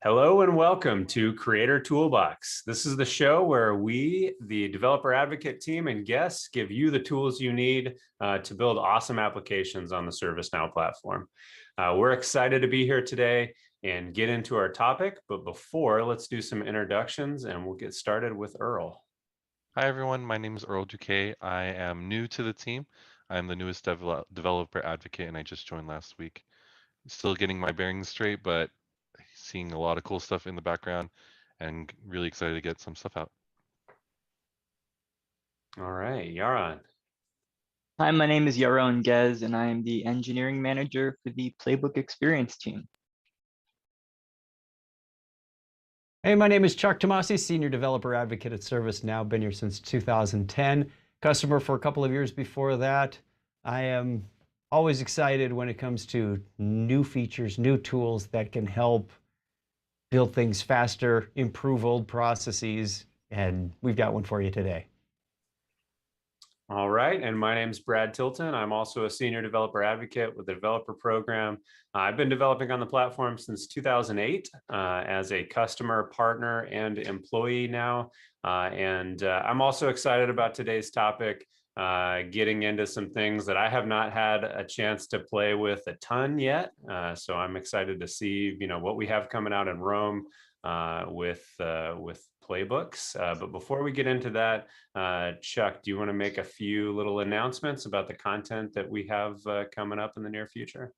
Hello and welcome to Creator Toolbox. This is the show where we, the developer advocate team and guests, give you the tools you need to build awesome applications on the ServiceNow platform. We're excited to be here today and get into our topic, but before, let's do some introductions and we'll get started with Earl. Hi everyone, my name is Earl Duque. I am new to the team. I'm the newest developer advocate and I just joined last week. Still getting my bearings straight, but seeing a lot of cool stuff in the background and really excited to get some stuff out. All right, Yaron. Hi, my name is Yaron Gez, and I am the engineering manager for the Playbook Experience team. Hey, my name is Chuck Tomasi, Senior Developer Advocate at ServiceNow. Been here since 2010. Customer for a couple of years before that. I am always excited when it comes to new features, new tools that can help build things faster, improve old processes, and we've got one for you today. All right, and my name is Brad Tilton. I'm also a senior developer advocate with the Developer Program. I've been developing on the platform since 2008 as a customer, partner, and employee now. I'm also excited about today's topic, getting into some things that I have not had a chance to play with a ton yet. So I'm excited to see, what we have coming out in Rome with Playbooks. But before we get into that, Chuck, do you want to make a few little announcements about the content that we have coming up in the near future?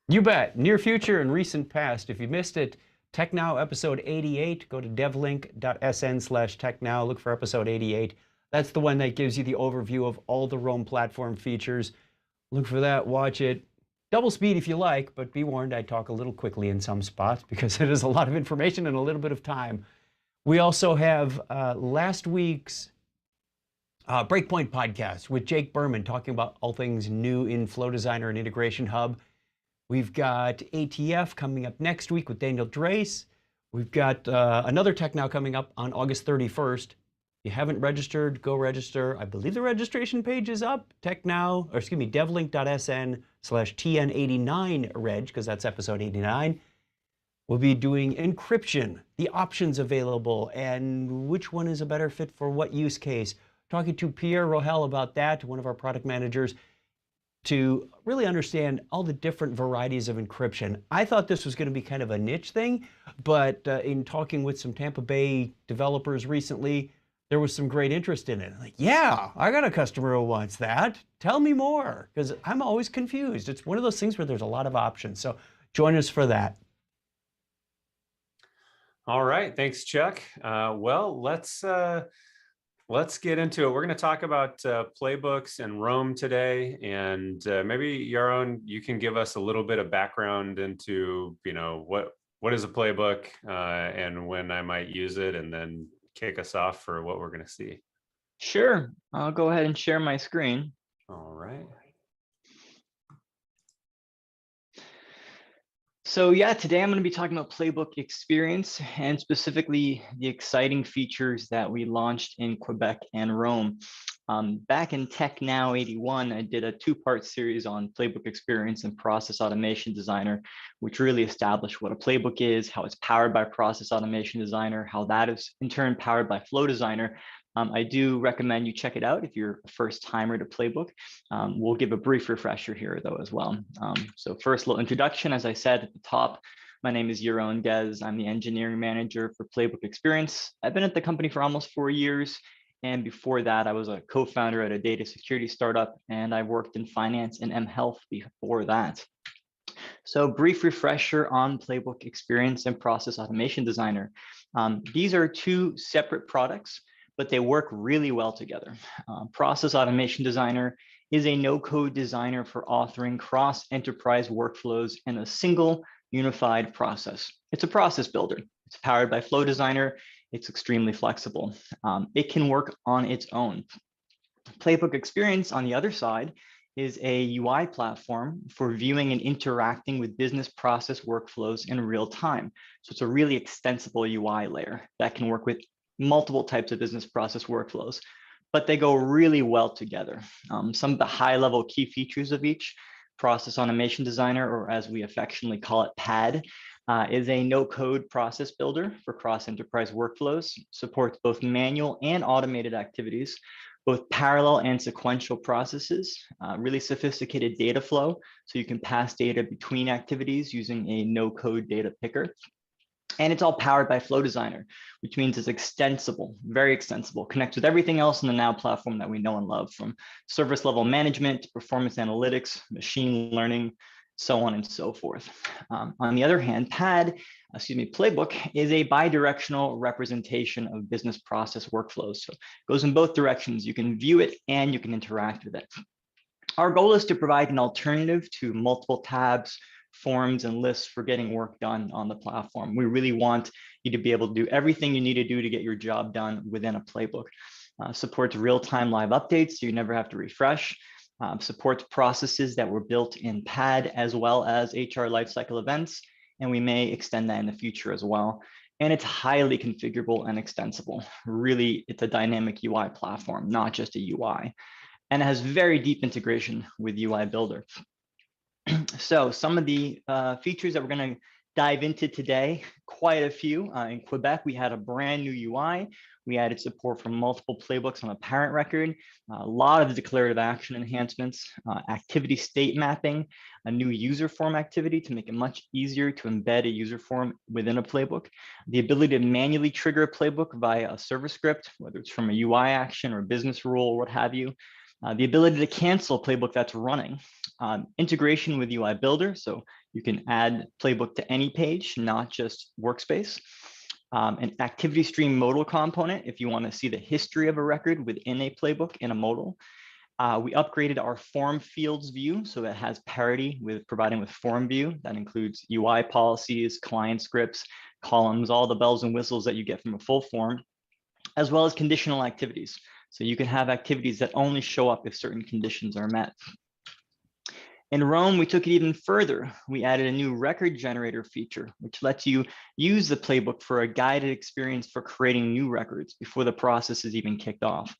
You bet. Near future and recent past. If you missed it, TechNow episode 88, go to devlink.sn/TechNow, look for episode 88. That's the one that gives you the overview of all the Rome platform features. Look for that, watch it. Double speed if you like, but be warned, I talk a little quickly in some spots because it is a lot of information and a little bit of time. We also have last week's Breakpoint podcast with Jake Berman talking about all things new in Flow Designer and Integration Hub. We've got ATF coming up next week with Daniel Drace. We've got another Tech Now coming up on August 31st. If you haven't registered, go register. I believe the registration page is up. devlink.sn/TN89reg, because that's episode 89. We'll be doing encryption, the options available, and which one is a better fit for what use case. Talking to Pierre Rohel about that, one of our product managers, to really understand all the different varieties of encryption. I thought this was going to be kind of a niche thing, but in talking with some Tampa Bay developers recently, there was some great interest in it. Like, yeah, I got a customer who wants that. Tell me more, because I'm always confused. It's one of those things where there's a lot of options. So join us for that. All right, thanks, Chuck. Well, let's get into it. We're going to talk about playbooks and Rome today, and maybe Yaron, you can give us a little bit of background into what is a playbook and when I might use it, and then kick us off for what we're going to see. Sure, I'll go ahead and share my screen. All right. So yeah, today I'm going to be talking about Playbook Experience and specifically the exciting features that we launched in Quebec and Rome. Back in Tech Now 81, I did a two-part series on Playbook Experience and Process Automation Designer, which really established what a playbook is, how it's powered by Process Automation Designer, how that is in turn powered by Flow Designer. I do recommend you check it out if you're a first timer to Playbook. We'll give a brief refresher here though as well. So first, little introduction, as I said at the top, my name is Yaron Gez. I'm the engineering manager for Playbook Experience. I've been at the company for almost 4 years. And before that, I was a co-founder at a data security startup, and I worked in finance and mHealth before that. So brief refresher on Playbook Experience and Process Automation Designer. These are two separate products, but they work really well together. Process Automation Designer is a no-code designer for authoring cross-enterprise workflows in a single unified process. It's a process builder. It's powered by Flow Designer. It's extremely flexible. It can work on its own. Playbook Experience, on the other side, is a UI platform for viewing and interacting with business process workflows in real time. So it's a really extensible UI layer that can work with multiple types of business process workflows, but they go really well together. Some of the high-level key features of each: Process Automation Designer, or as we affectionately call it, PAD, is a no-code process builder for cross-enterprise workflows, supports both manual and automated activities, both parallel and sequential processes, really sophisticated data flow, so you can pass data between activities using a no-code data picker. And it's all powered by Flow Designer, which means it's extensible, very extensible, connects with everything else in the Now platform that we know and love, from service level management, performance analytics, machine learning, so on and so forth. On the other hand, Playbook is a bidirectional representation of business process workflows. So it goes in both directions. You can view it and you can interact with it. Our goal is to provide an alternative to multiple tabs, forms, and lists for getting work done on the platform. We really want you to be able to do everything you need to do to get your job done within a Playbook. Supports real-time live updates, so you never have to refresh. Supports processes that were built in PAD as well as HR lifecycle events, and we may extend that in the future as well. And it's highly configurable and extensible. Really, it's a dynamic UI platform, not just a UI. And it has very deep integration with UI Builder. So some of the features that we're going to dive into today, quite a few. In Quebec, we had a brand new UI. We added support for multiple playbooks on a parent record, a lot of declarative action enhancements, activity state mapping, a new user form activity to make it much easier to embed a user form within a playbook, the ability to manually trigger a playbook via a service script, whether it's from a UI action or business rule or what have you, the ability to cancel a playbook that's running, integration with UI Builder, so you can add playbook to any page, not just workspace. An activity stream modal component if you want to see the history of a record within a playbook in a modal. We upgraded our form fields view, so it has parity with providing with form view. That includes UI policies, client scripts, columns, all the bells and whistles that you get from a full form, as well as conditional activities. So you can have activities that only show up if certain conditions are met. In Rome, we took it even further. We added a new record generator feature, which lets you use the playbook for a guided experience for creating new records before the process is even kicked off.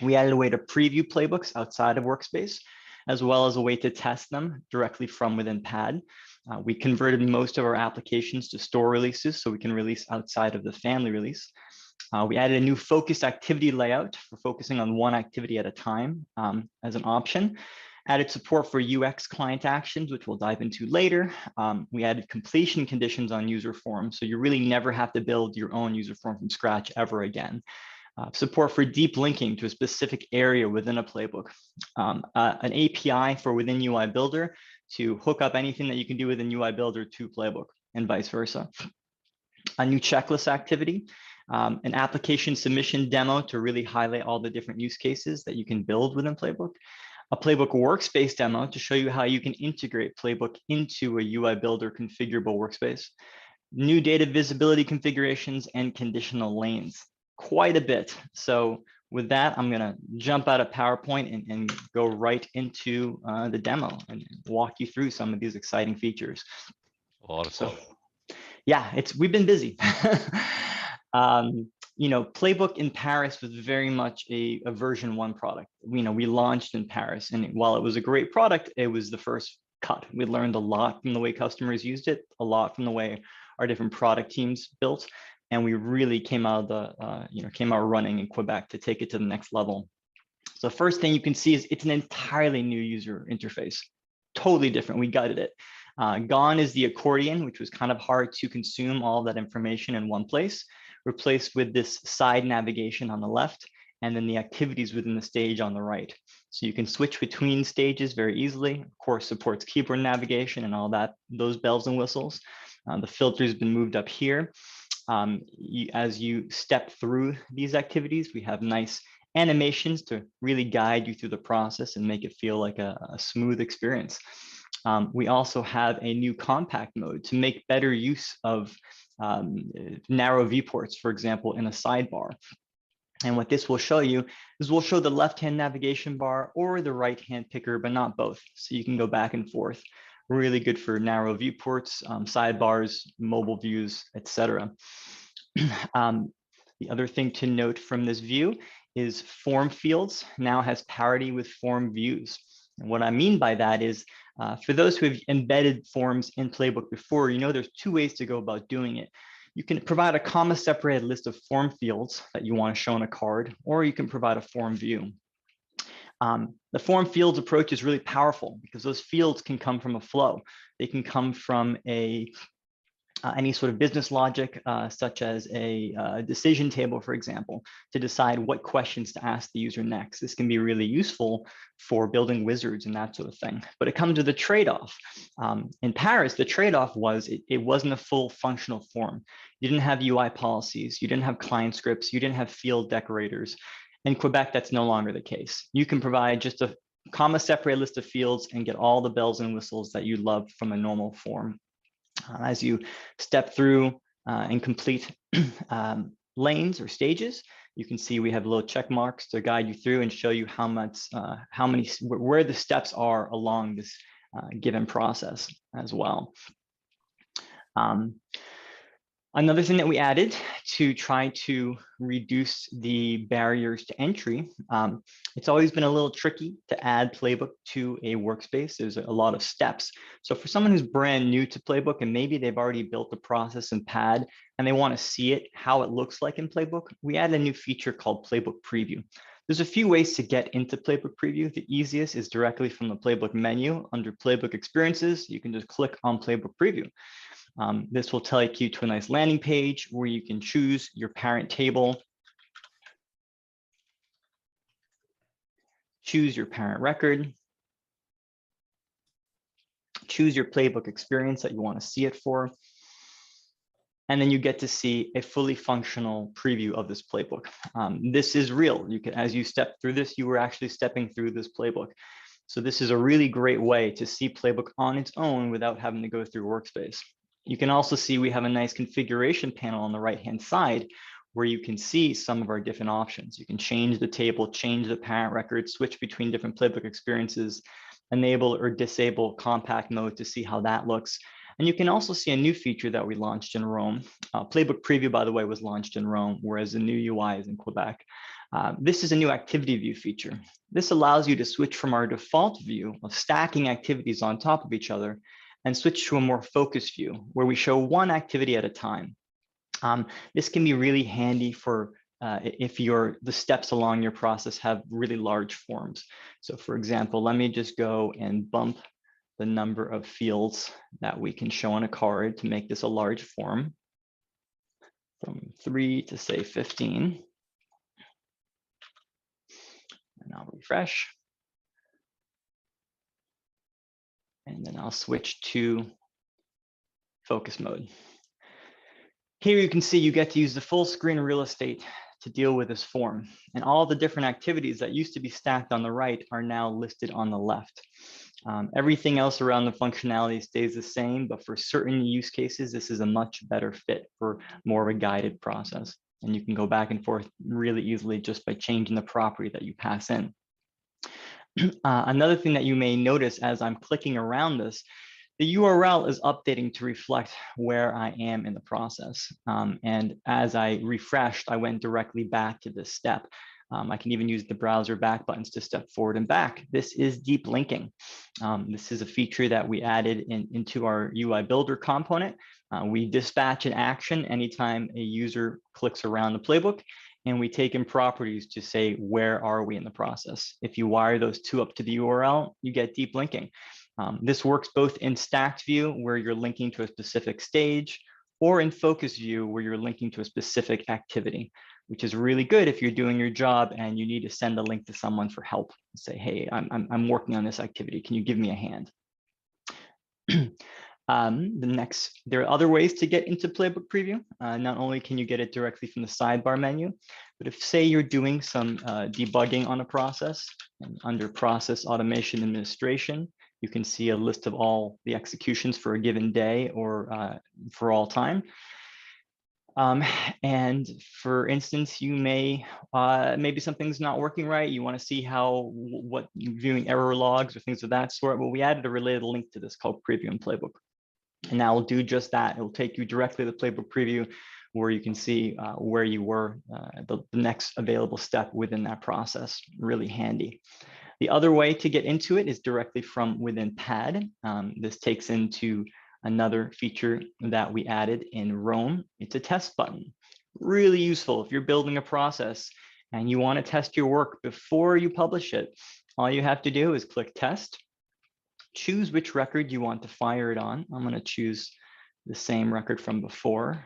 We added a way to preview playbooks outside of Workspace, as well as a way to test them directly from within PAD. We converted most of our applications to store releases so we can release outside of the family release. We added a new focused activity layout for focusing on one activity at a time as an option. Added support for UX client actions, which we'll dive into later. We added completion conditions on user forms, so you really never have to build your own user form from scratch ever again. Support for deep linking to a specific area within a playbook. An API for within UI Builder to hook up anything that you can do within UI Builder to Playbook and vice versa. A new checklist activity. An application submission demo to really highlight all the different use cases that you can build within Playbook. A Playbook workspace demo to show you how you can integrate Playbook into a UI Builder configurable workspace. New data visibility configurations and conditional lanes. Quite a bit. So with that, I'm going to jump out of PowerPoint and go right into the demo and walk you through some of these exciting features. A lot of stuff. Yeah, we've been busy. Playbook in Paris was very much a version 1 product. We launched in Paris, and while it was a great product, it was the first cut. We learned a lot from the way customers used it, a lot from the way our different product teams built, and we really came out running in Quebec to take it to the next level. So first thing you can see is it's an entirely new user interface, totally different. We gutted it. Gone is the accordion, which was kind of hard to consume all that information in one place, replaced with this side navigation on the left, and then the activities within the stage on the right. So you can switch between stages very easily. Of course, supports keyboard navigation and all that, those bells and whistles. The filter has been moved up here. As you step through these activities, we have nice animations to really guide you through the process and make it feel like a smooth experience. We also have a new compact mode to make better use of narrow viewports, for example, in a sidebar. And what this will show you is we'll show the left-hand navigation bar or the right-hand picker, but not both. So you can go back and forth. Really good for narrow viewports, sidebars, mobile views, etc. The other thing to note from this view is form fields now has parity with form views. And what I mean by that is, for those who have embedded forms in Playbook before, there's two ways to go about doing it. You can provide a comma-separated list of form fields that you want to show on a card, or you can provide a form view. The form fields approach is really powerful because those fields can come from a flow. They can come from any sort of business logic, such as a decision table, for example, to decide what questions to ask the user next. This can be really useful for building wizards and that sort of thing. But it comes with a trade-off. In Paris, the trade-off was it wasn't a full functional form. You didn't have UI policies, you didn't have client scripts, you didn't have field decorators. In Quebec, that's no longer the case. You can provide just a comma-separated list of fields and get all the bells and whistles that you love from a normal form. As you step through and complete lanes or stages, you can see we have little check marks to guide you through and show you where the steps are along this given process as well. Another thing that we added to try to reduce the barriers to entry, it's always been a little tricky to add Playbook to a workspace. There's a lot of steps. So for someone who's brand new to Playbook and maybe they've already built the process in Pad and they want to see it, how it looks like in Playbook, we added a new feature called Playbook Preview. There's a few ways to get into Playbook Preview. The easiest is directly from the Playbook menu under Playbook Experiences. You can just click on Playbook Preview. This will take you to a nice landing page where you can choose your parent table, choose your parent record, choose your Playbook experience that you want to see it for, and then you get to see a fully functional preview of this playbook. This is real. You can, as you step through this, you were actually stepping through this playbook. So this is a really great way to see Playbook on its own without having to go through Workspace. You can also see we have a nice configuration panel on the right-hand side where you can see some of our different options. You can change the table, change the parent record, switch between different Playbook experiences, enable or disable compact mode to see how that looks. And you can also see a new feature that we launched in Rome. Playbook Preview, by the way, was launched in Rome, whereas the new UI is in Quebec. This is a new activity view feature. This allows you to switch from our default view of stacking activities on top of each other and switch to a more focused view where we show one activity at a time. This can be really handy for if the steps along your process have really large forms. So for example, let me just go and bump the number of fields that we can show on a card to make this a large form from 3 to say 15. And I'll refresh. And then I'll switch to focus mode. Here you can see you get to use the full screen real estate to deal with this form. And all the different activities that used to be stacked on the right are now listed on the left. Everything else around the functionality stays the same, but for certain use cases, this is a much better fit for more of a guided process. And you can go back and forth really easily just by changing the property that you pass in. Another thing that you may notice as I'm clicking around this, the URL is updating to reflect where I am in the process. And as I refreshed, I went directly back to this step. I can even use the browser back buttons to step forward and back. This is deep linking. This is a feature that we added into our UI Builder component. We dispatch an action anytime a user clicks around the playbook, and we take in properties to say, where are we in the process? If you wire those two up to the URL, you get deep linking. This works both in stacked view, where you're linking to a specific stage, or in focus view, where you're linking to a specific activity, which is really good if you're doing your job and you need to send a link to someone for help. Say, hey, I'm working on this activity. Can you give me a hand? There are other ways to get into Playbook Preview. Not only can you get it directly from the sidebar menu, but if say you're doing some debugging on a process, and under Process Automation Administration, you can see a list of all the executions for a given day or for all time. And for instance, you may, maybe something's not working right. You want to see what viewing error logs or things of that sort. Well, we added a related link to this called Preview in Playbook. And that will do just that. It will take you directly to the Playbook Preview where you can see where you were, the next available step within that process. Really handy. The other way to get into it is directly from within Pad. This takes into another feature that we added in Rome. It's a test button. Really useful if you're building a process and you want to test your work before you publish it. All you have to do is click test, choose which record you want to fire it on. I'm going to choose the same record from before.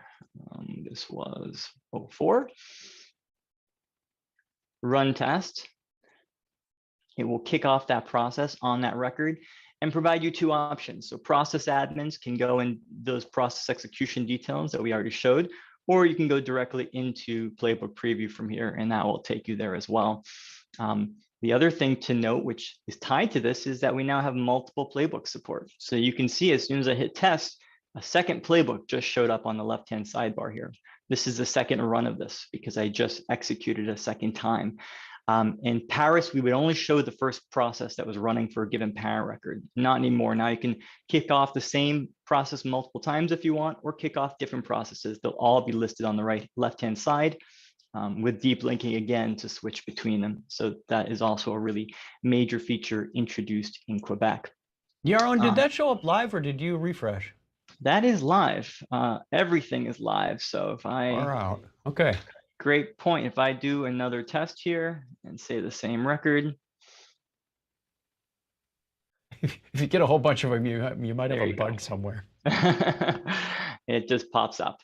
This was 04. Run test. It will kick off that process on that record and provide you two options. So process admins can go in those process execution details that we already showed, or you can go directly into Playbook Preview from here, and that will take you there as well. The other thing to note, which is tied to this, is that we now have multiple playbook support. So you can see as soon as I hit test, a second playbook just showed up on the left-hand sidebar here. This is the second run of this because I just executed a second time. In Paris, we would only show the first process that was running for a given parent record. Not anymore. Now you can kick off the same process multiple times if you want, or kick off different processes. They'll all be listed on the left-hand side with deep linking again to switch between them. So that is also a really major feature introduced in Quebec. Yaron, did that show up live or did you refresh? That is live. Everything is live. So if Far out. Okay. Great point. If I do another test here and say the same record. If you get a whole bunch of them, you might have a bug somewhere. It just pops up.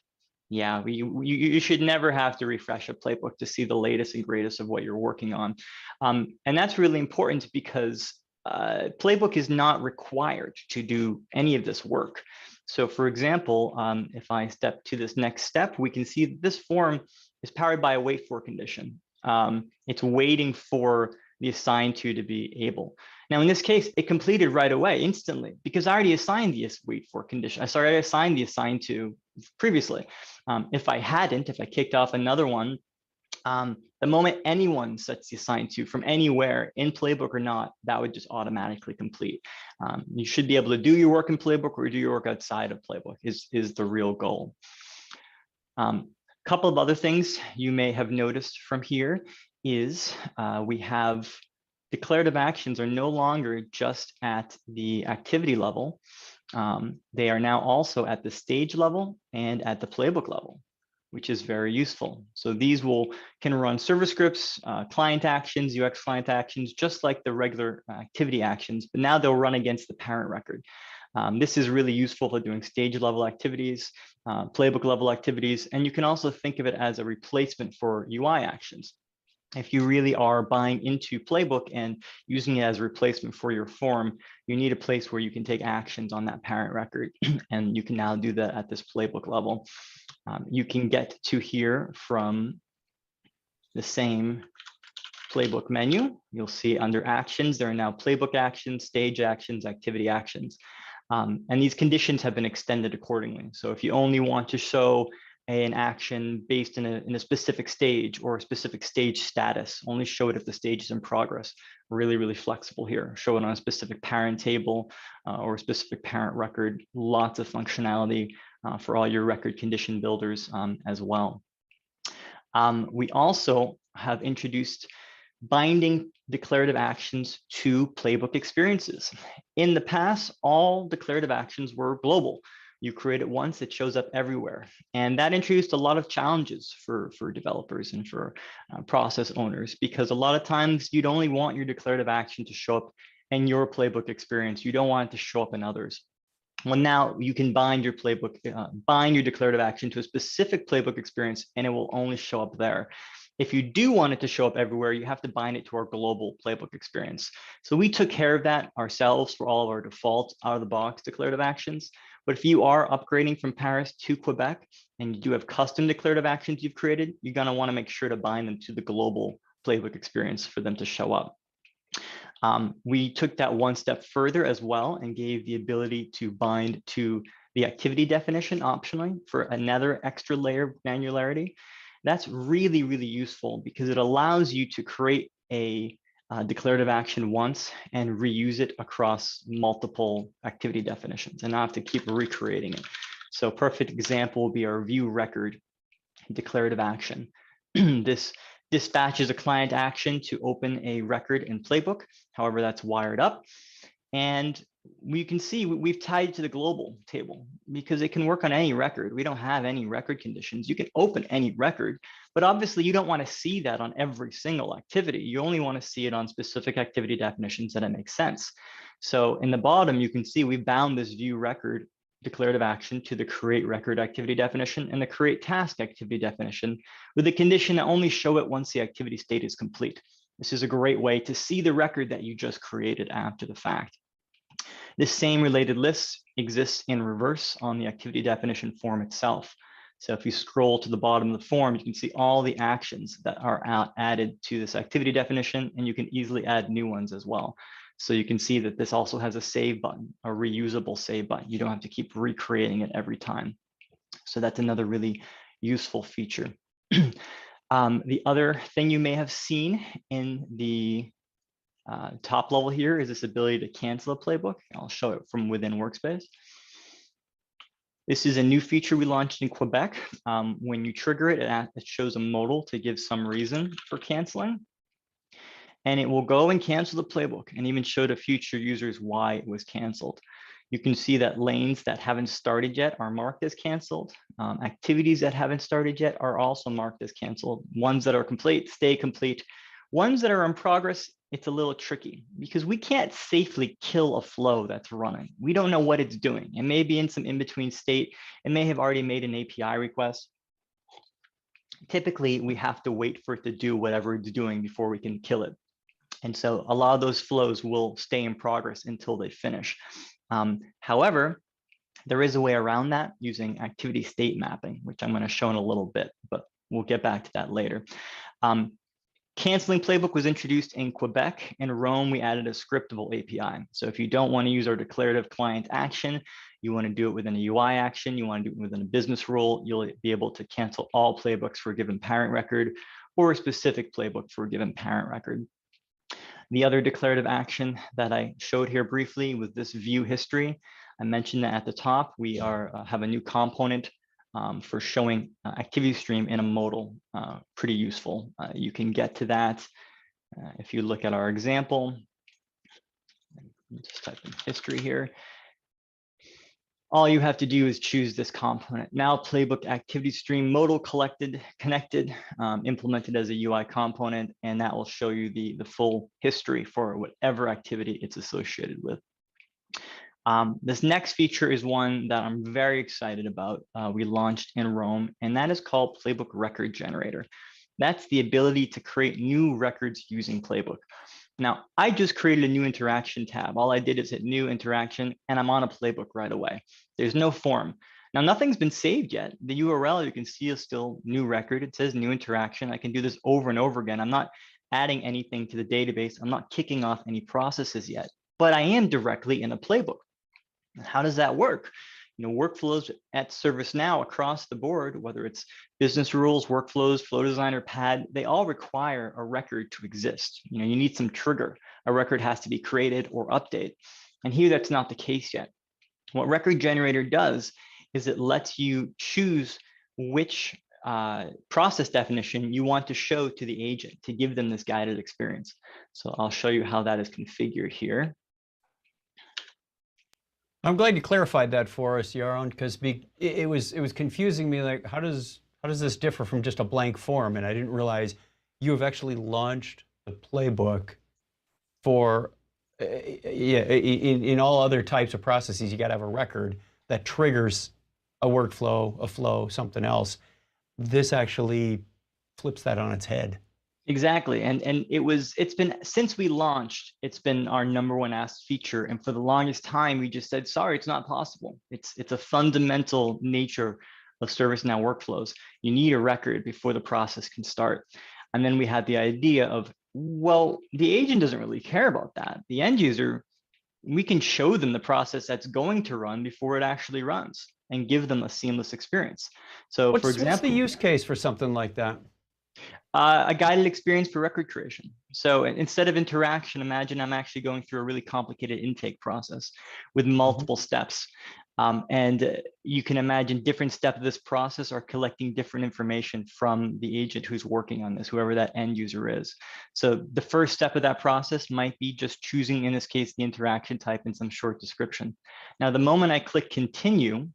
Yeah, you should never have to refresh a playbook to see the latest and greatest of what you're working on. And that's really important because Playbook is not required to do any of this work. So for example, if I step to this next step, we can see that this form is powered by a wait for condition. It's waiting for the assigned to be able. Now, in this case, it completed right away, instantly, because I already assigned the wait for condition. I assigned the assigned to previously. If I kicked off another one, the moment anyone sets the assigned to from anywhere in Playbook or not, that would just automatically complete. You should be able to do your work in Playbook or do your work outside of Playbook is the real goal. Couple of other things you may have noticed from here is we have declarative actions are no longer just at the activity level. They are now also at the stage level and at the Playbook level, which is very useful. So these can run service scripts, client actions, UX client actions, just like the regular activity actions, but now they'll run against the parent record. This is really useful for doing stage level activities, Playbook level activities, and you can also think of it as a replacement for UI actions. If you really are buying into Playbook and using it as a replacement for your form, you need a place where you can take actions on that parent record, and you can now do that at this Playbook level. You can get to here from the same Playbook menu. You'll see under actions, there are now Playbook actions, stage actions, activity actions. And these conditions have been extended accordingly. So if you only want to show an action based in a specific stage or a specific stage status, only show it if the stage is in progress. Really, really flexible here. Show it on a specific parent table or a specific parent record. Lots of functionality for all your record condition builders as well. We also have introduced binding declarative actions to Playbook experiences. In the past, all declarative actions were global. You create it once, it shows up everywhere. And that introduced a lot of challenges for developers and for process owners, because a lot of times you'd only want your declarative action to show up in your Playbook experience. You don't want it to show up in others. Well, now you can bind your declarative action to a specific Playbook experience, and it will only show up there. If you do want it to show up everywhere, you have to bind it to our global Playbook experience. So we took care of that ourselves for all of our default out-of-the-box declarative actions. But if you are upgrading from Paris to Quebec and you do have custom declarative actions you've created, you're going to want to make sure to bind them to the global Playbook experience for them to show up. We took that one step further as well and gave the ability to bind to the activity definition optionally for another extra layer of granularity. That's really, really useful because it allows you to create a declarative action once and reuse it across multiple activity definitions and not have to keep recreating it. So perfect example will be our view record declarative action. This dispatches a client action to open a record in Playbook. However, that's wired up. And we can see we've tied to the global table because it can work on any record. We don't have any record conditions. You can open any record, but obviously you don't want to see that on every single activity. You only want to see it on specific activity definitions that it makes sense. So in the bottom, you can see we bound this view record declarative action to the create record activity definition and the create task activity definition with the condition to only show it once the activity state is complete. This is a great way to see the record that you just created after the fact. This same related list exists in reverse on the activity definition form itself. So if you scroll to the bottom of the form, you can see all the actions that are added to this activity definition, and you can easily add new ones as well. So you can see that this also has a save button, a reusable save button. You don't have to keep recreating it every time. So that's another really useful feature. The other thing you may have seen in the top level here is this ability to cancel a playbook. I'll show it from within Workspace. This is a new feature we launched in Quebec. When you trigger it, it shows a modal to give some reason for canceling. And it will go and cancel the playbook and even show to future users why it was canceled. You can see that lanes that haven't started yet are marked as canceled. Activities that haven't started yet are also marked as canceled. Ones that are complete, stay complete. Ones that are in progress, it's a little tricky because we can't safely kill a flow that's running. We don't know what it's doing. It may be in some in-between state. It may have already made an API request. Typically, we have to wait for it to do whatever it's doing before we can kill it. And so a lot of those flows will stay in progress until they finish. However, there is a way around that using activity state mapping, which I'm going to show in a little bit, but we'll get back to that later. Canceling playbook was introduced in Quebec. In Rome, we added a scriptable API. So if you don't want to use our declarative client action, you want to do it within a UI action, you want to do it within a business rule, you'll be able to cancel all playbooks for a given parent record or a specific playbook for a given parent record. The other declarative action that I showed here briefly was this view history. I mentioned that at the top, we have a new component for showing activity stream in a modal, pretty useful. You can get to that if you look at our example. Just type in history here. All you have to do is choose this component. Now Playbook activity stream modal connected, implemented as a UI component, and that will show you the full history for whatever activity it's associated with. This next feature is one that I'm very excited about. We launched in Rome, and that is called Playbook Record Generator. That's the ability to create new records using Playbook. Now, I just created a new interaction tab. All I did is hit new interaction, and I'm on a playbook right away. There's no form. Now, nothing's been saved yet. The URL you can see is still new record. It says new interaction. I can do this over and over again. I'm not adding anything to the database. I'm not kicking off any processes yet, but I am directly in a playbook. How does that work? You know, workflows at ServiceNow across the board, whether it's business rules, workflows, flow designer, pad, they all require a record to exist. You know, you need some trigger. A record has to be created or updated. And here that's not the case yet. What Record Generator does is it lets you choose which process definition you want to show to the agent to give them this guided experience. So I'll show you how that is configured here. I'm glad you clarified that for us, Yaron, because it was confusing me. Like, how does this differ from just a blank form? And I didn't realize you have actually launched the playbook for in all other types of processes. You got to have a record that triggers a workflow, a flow, something else. This actually flips that on its head. Exactly, and it's been, since we launched, it's been our #1 asked feature, and for the longest time we just said, sorry, it's not possible. It's a fundamental nature of ServiceNow workflows. You need a record before the process can start. And then we had the idea of, well, the agent doesn't really care about that. The end user, we can show them the process that's going to run before it actually runs and give them a seamless experience. So for example, what's the use case for something like that? A guided experience for record creation. So instead of interaction, imagine I'm actually going through a really complicated intake process with multiple steps. You can imagine different steps of this process are collecting different information from the agent who's working on this, whoever that end user is. So the first step of that process might be just choosing, in this case, the interaction type and some short description. Now, the moment I click continue,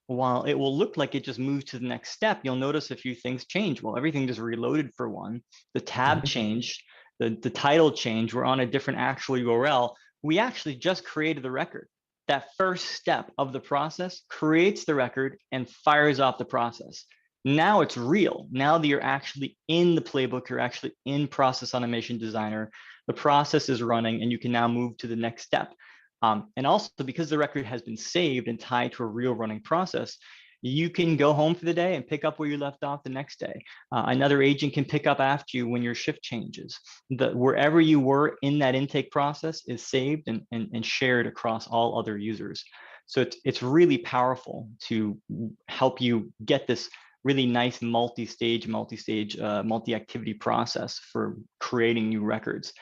while it will look like it just moved to the next step, you'll notice a few things change. Well, everything just reloaded for one. The tab changed, the title changed. We're on a different actual URL. We actually just created the record. That first step of the process creates the record and fires off the process. Now it's real. Now that you're actually in the playbook, you're actually in Process Automation Designer, the process is running and you can now move to the next step. And also because the record has been saved and tied to a real running process, you can go home for the day and pick up where you left off the next day. Another agent can pick up after you when your shift changes. Wherever you were in that intake process is saved and shared across all other users. So it's really powerful to help you get this really nice multi-stage, multi-activity process for creating new records.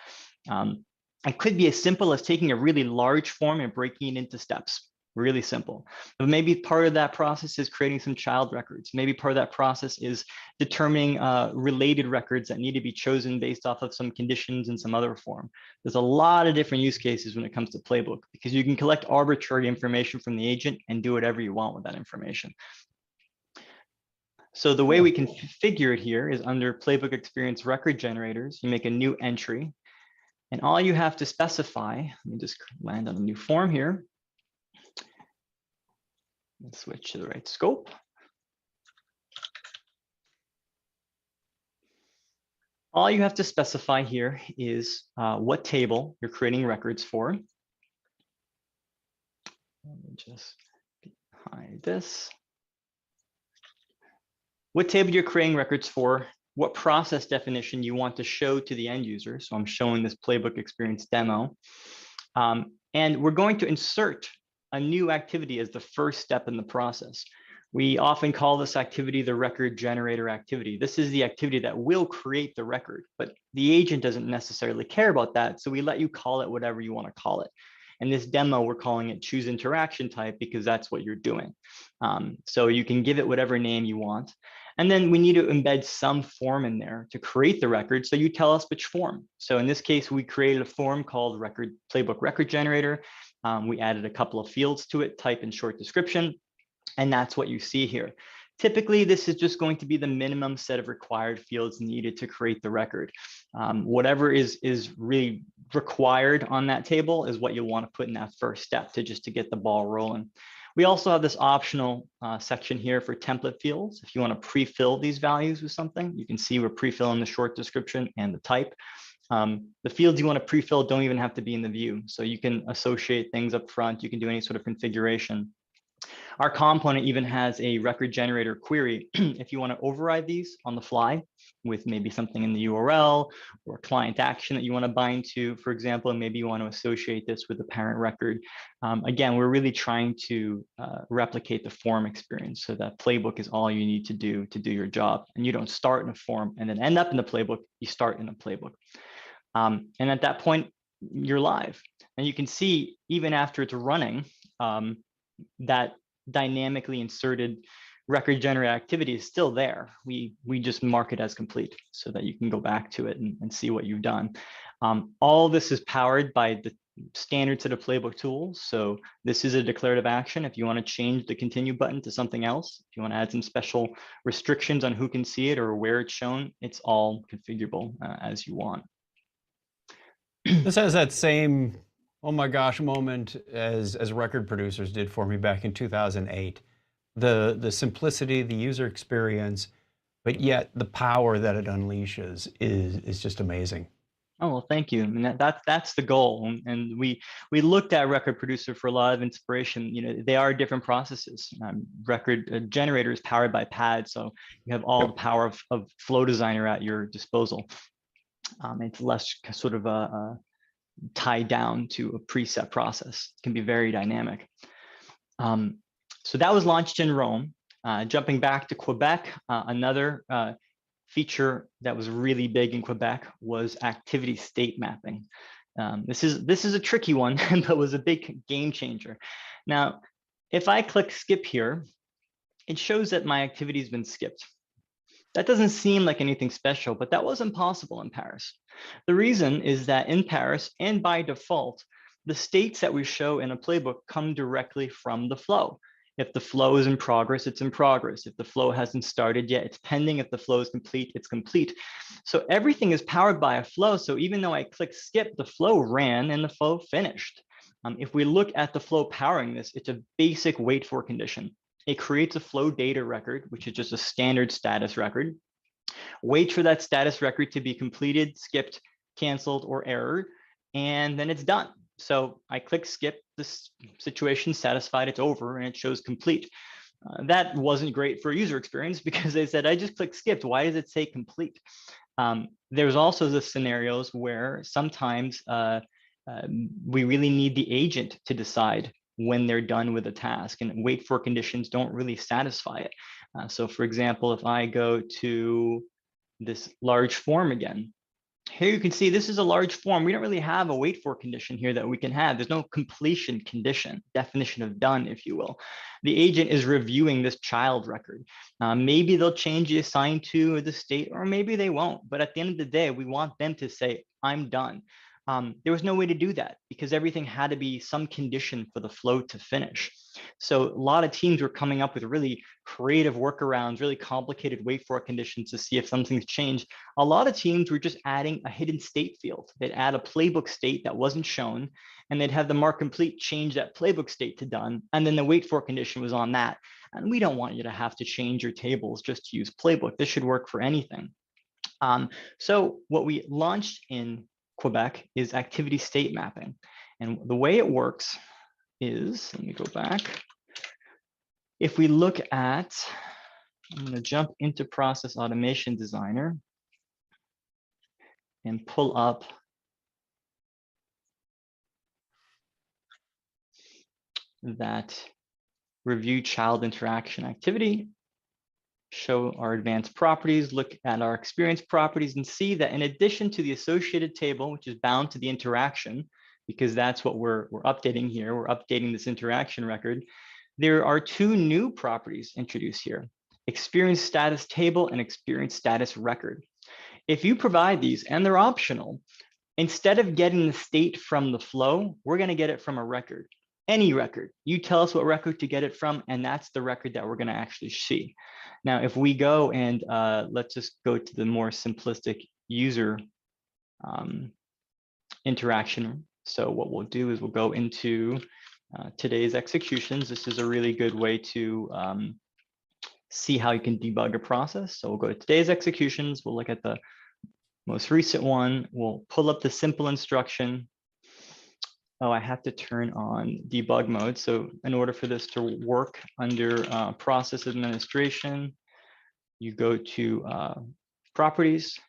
It could be as simple as taking a really large form and breaking it into steps. Really simple. But maybe part of that process is creating some child records. Maybe part of that process is determining related records that need to be chosen based off of some conditions in some other form. There's a lot of different use cases when it comes to Playbook because you can collect arbitrary information from the agent and do whatever you want with that information. So the way we configure it here is under Playbook Experience record generators, you make a new entry. And all you have to specify, let me just land on a new form here. Let's switch to the right scope. All you have to specify here is what table you're creating records for. Let me just hide this. What table you're creating records for, what process definition you want to show to the end user. So I'm showing this Playbook Experience demo. And we're going to insert a new activity as the first step in the process. We often call this activity the record generator activity. This is the activity that will create the record, but the agent doesn't necessarily care about that. So we let you call it whatever you want to call it. In this demo, we're calling it choose interaction type because that's what you're doing. So you can give it whatever name you want. And then we need to embed some form in there to create the record. So you tell us which form. So in this case, we created a form called Playbook Record Generator. We added a couple of fields to it, type and short description. And that's what you see here. Typically, this is just going to be the minimum set of required fields needed to create the record. Whatever is really required on that table is what you'll want to put in that first step to get the ball rolling. We also have this optional section here for template fields. If you want to pre-fill these values with something, you can see we're pre-filling the short description and the type. The fields you want to pre-fill don't even have to be in the view. So you can associate things up front. You can do any sort of configuration. Our component even has a record generator query. If you want to override these on the fly with maybe something in the URL or a client action that you want to bind to, for example, and maybe you want to associate this with the parent record. Again, we're really trying to replicate the form experience so that Playbook is all you need to do your job. And you don't start in a form and then end up in the Playbook, you start in a Playbook. And at that point, you're live. And you can see even after it's running, that dynamically inserted record generator activity is still there. We just mark it as complete so that you can go back to it and see what you've done. All this is powered by the standard set of Playbook tools. So this is a declarative action. If you want to change the continue button to something else, if you want to add some special restrictions on who can see it or where it's shown, it's all configurable as you want. This has that same oh my gosh moment as record producers did for me back in 2008. The simplicity, the user experience, but yet the power that it unleashes is just amazing. Oh, well, thank you. I mean, that's the goal. And we looked at record producer for a lot of inspiration. You know, they are different processes. Record generator is powered by pad. So you have all the power of Flow Designer at your disposal. It's less sort of tied down to a preset process. It can be very dynamic. So that was launched in Rome. Jumping back to Quebec, another feature that was really big in Quebec was activity state mapping. This is a tricky one, but was a big game changer. Now, if I click skip here, it shows that my activity has been skipped. That doesn't seem like anything special, but that wasn't possible in Paris. The reason is that in Paris, and by default, the states that we show in a playbook come directly from the flow. If the flow is in progress, it's in progress. If the flow hasn't started yet, it's pending. If the flow is complete, it's complete. So everything is powered by a flow. So even though I click skip, the flow ran and the flow finished. If we look at the flow powering this, it's a basic wait for condition. It creates a flow data record, which is just a standard status record. Waits for that status record to be completed, skipped, canceled, or error, and then it's done. So I click skip, this situation satisfied, it's over, and it shows complete. That wasn't great for user experience because they said, I just clicked skipped. Why does it say complete? There's also the scenarios where sometimes we really need the agent to decide when they're done with a task, and wait for conditions don't really satisfy it. So for example, if I go to this large form again, here you can see this is a large form. We don't really have a wait for condition here that we can have. There's no completion condition, definition of done, if you will. The agent is reviewing this child record. Maybe they'll change the assigned to or the state, or maybe they won't. But at the end of the day, we want them to say, I'm done. There was no way to do that because everything had to be some condition for the flow to finish. So a lot of teams were coming up with really creative workarounds, really complicated wait for conditions to see if something's changed. A lot of teams were just adding a hidden state field. They'd add a playbook state that wasn't shown, and they'd have the mark complete change that playbook state to done, and then the wait for condition was on that. And we don't want you to have to change your tables just to use playbook. This should work for anything. So what we launched in Quebec is activity state mapping. And the way it works is, let me go back. If we look at, I'm going to jump into Process Automation Designer and pull up that review child interaction activity, show our advanced properties, look at our experience properties, and see that in addition to the associated table, which is bound to the interaction, because that's what we're updating here, we're updating this interaction record, there are two new properties introduced here, experience status table and experience status record. If you provide these, and they're optional, instead of getting the state from the flow, we're going to get it from a record. Any record. You tell us what record to get it from, and that's the record that we're going to actually see. Now, if we go and let's just go to the more simplistic user interaction. So what we'll do is we'll go into today's executions. This is a really good way to see how you can debug a process. So we'll go to today's executions. We'll look at the most recent one. We'll pull up the simple instruction. Oh, I have to turn on debug mode. So in order for this to work under process administration, you go to properties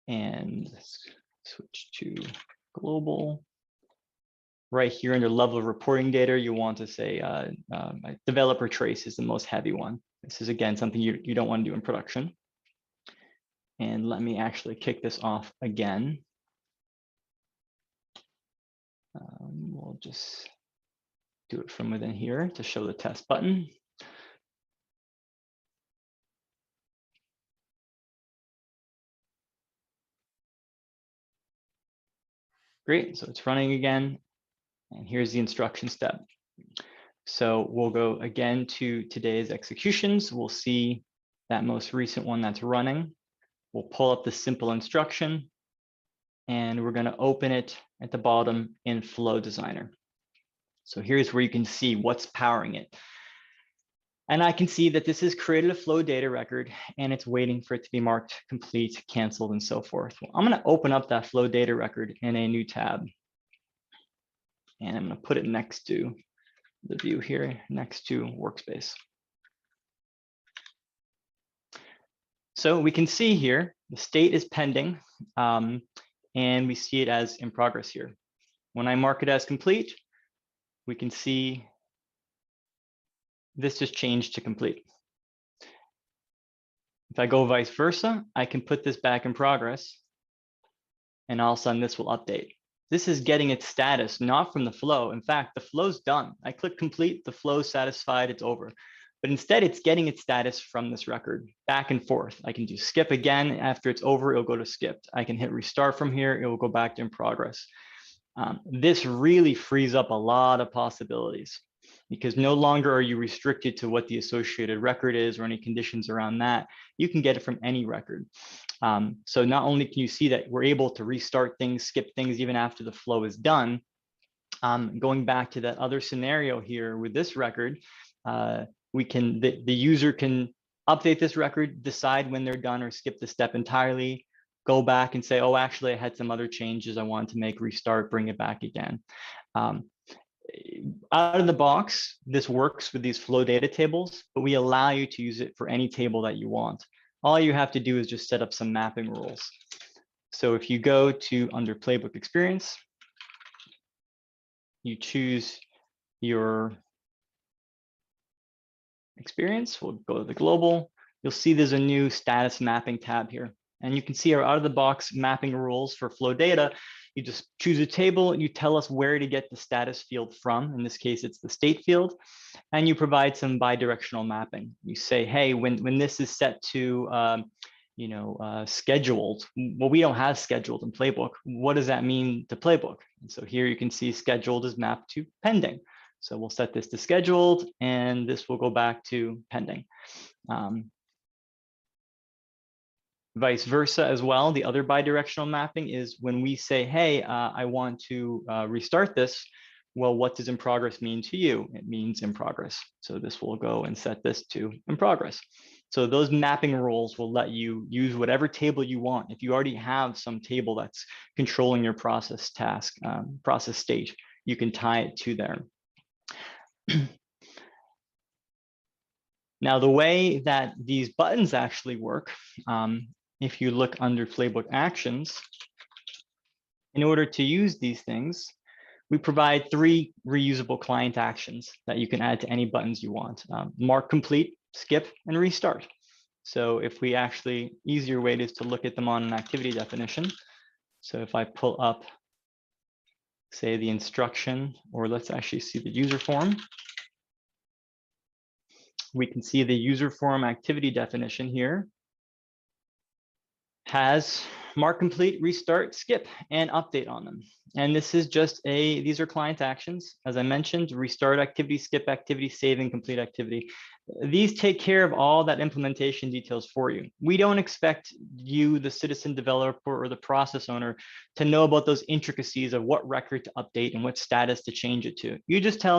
and switch to global. Right here under level of reporting data, you want to say developer trace is the most heavy one. This is, again, something you don't want to do in production. And let me actually kick this off again. We'll just do it from within here to show the test button. Great, so it's running again. And here's the instruction step. So we'll go again to today's executions. We'll see that most recent one that's running. We'll pull up the simple instruction, and we're going to open it at the bottom in Flow Designer. So here's where you can see what's powering it. And I can see that this has created a flow data record, and it's waiting for it to be marked complete, canceled, and so forth. Well, I'm going to open up that flow data record in a new tab. And I'm going to put it next to the view here, next to workspace. So we can see here, the state is pending, and we see it as in progress here. When I mark it as complete, we can see this just changed to complete. If I go vice versa, I can put this back in progress, and all of a sudden this will update. this is getting its status, not from the flow. In fact, the flow's done. I click complete, the flow's satisfied, it's over. But instead, it's getting its status from this record, back and forth. I can do skip again. After it's over, it'll go to skipped. I can hit restart from here. It will go back to in progress. This really frees up a lot of possibilities, because no longer are you restricted to what the associated record is or any conditions around that. You can get it from any record. So not only can you see that we're able to restart things, skip things even after the flow is done, going back to that other scenario here with this record, the user can update this record, decide when they're done, or skip the step entirely, go back and say, oh, actually, I had some other changes I wanted to make, restart, bring it back again. Out of the box, this works with these flow data tables, but we allow you to use it for any table that you want. All you have to do is just set up some mapping rules. So if you go to under Playbook Experience, you choose your experience, we'll go to the global, you'll see there's a new status mapping tab here. And you can see our out of the box mapping rules for flow data. You just choose a table and you tell us where to get the status field from. In this case, it's the state field. And you provide some bidirectional mapping. You say, hey, when this is set to scheduled, well, we don't have scheduled in Playbook. What does that mean to Playbook? And so here you can see scheduled is mapped to pending. So we'll set this to scheduled, and this will go back to pending. Vice versa as well. The other bidirectional mapping is when we say, hey, I want to restart this. Well, what does in progress mean to you? It means in progress. So this will go and set this to in progress. So those mapping rules will let you use whatever table you want. If you already have some table that's controlling your process task, process state, you can tie it to there. Now, the way that these buttons actually work, if you look under Playbook Actions, in order to use these things, we provide 3 reusable client actions that you can add to any buttons you want. Mark complete, skip, and restart. So if we actually, easier way is to look at them on an activity definition. So if I pull up, say, the instruction, or let's actually see the user form. We can see the user form activity definition here has mark complete, restart, skip, and update on them. And this is just these are client actions. As I mentioned, restart activity, skip activity, save and complete activity. These take care of all that implementation details for you. We don't expect you, the citizen developer or the process owner, to know about those intricacies of what record to update and what status to change it to. You just tell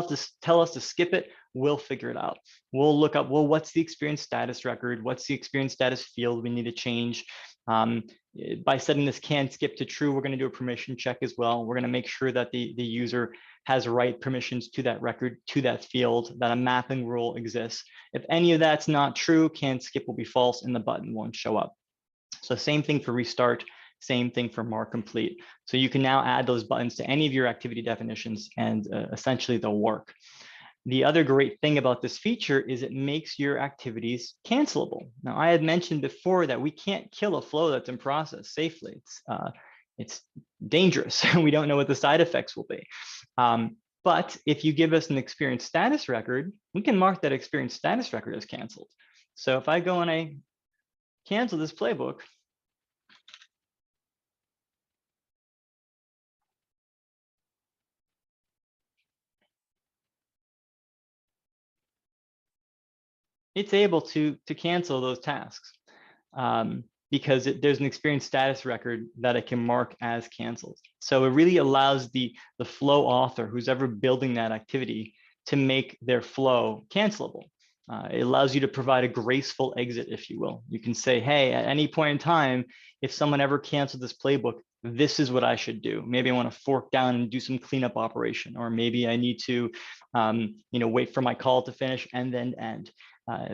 us to skip it. We'll figure it out. We'll look up, well, what's the experience status record? What's the experience status field we need to change? By setting this can skip to true, we're going to do a permission check as well. We're going to make sure that the user has right permissions to that record, to that field, that a mapping rule exists. If any of that's not true, can skip will be false and the button won't show up. So same thing for restart, same thing for mark complete. So you can now add those buttons to any of your activity definitions and essentially they'll work. The other great thing about this feature is it makes your activities cancelable. Now, I had mentioned before that we can't kill a flow that's in process safely. It's dangerous. We don't know what the side effects will be. But if you give us an experience status record, we can mark that experience status record as canceled. So if I go and I cancel this playbook, it's able to cancel those tasks because there's an experience status record that it can mark as canceled. So it really allows the flow author, who's ever building that activity, to make their flow cancelable. It allows you to provide a graceful exit, if you will. You can say, hey, at any point in time, if someone ever canceled this playbook, this is what I should do. Maybe I want to fork down and do some cleanup operation, or maybe I need to wait for my call to finish and then end.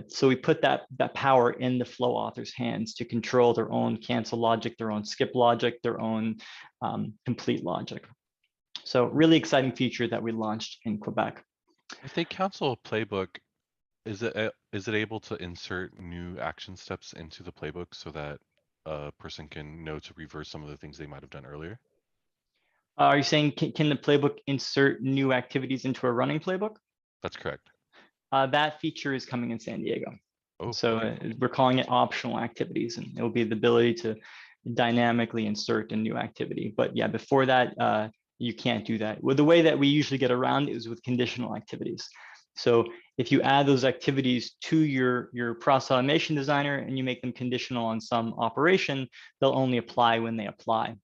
So we put that power in the flow author's hands to control their own cancel logic, their own skip logic, their own complete logic. So really exciting feature that we launched in Quebec. If they cancel a playbook, is it able to insert new action steps into the playbook so that a person can know to reverse some of the things they might have done earlier? Are you saying can the playbook insert new activities into a running playbook? That's correct. That feature is coming in San Diego. Oh, So okay. we're calling it optional activities, and it will be the ability to dynamically insert a new activity. But yeah, before that, you can't do that. Well, the way that we usually get around it is with conditional activities. So if you add those activities to your process automation designer and you make them conditional on some operation, they'll only apply when they apply.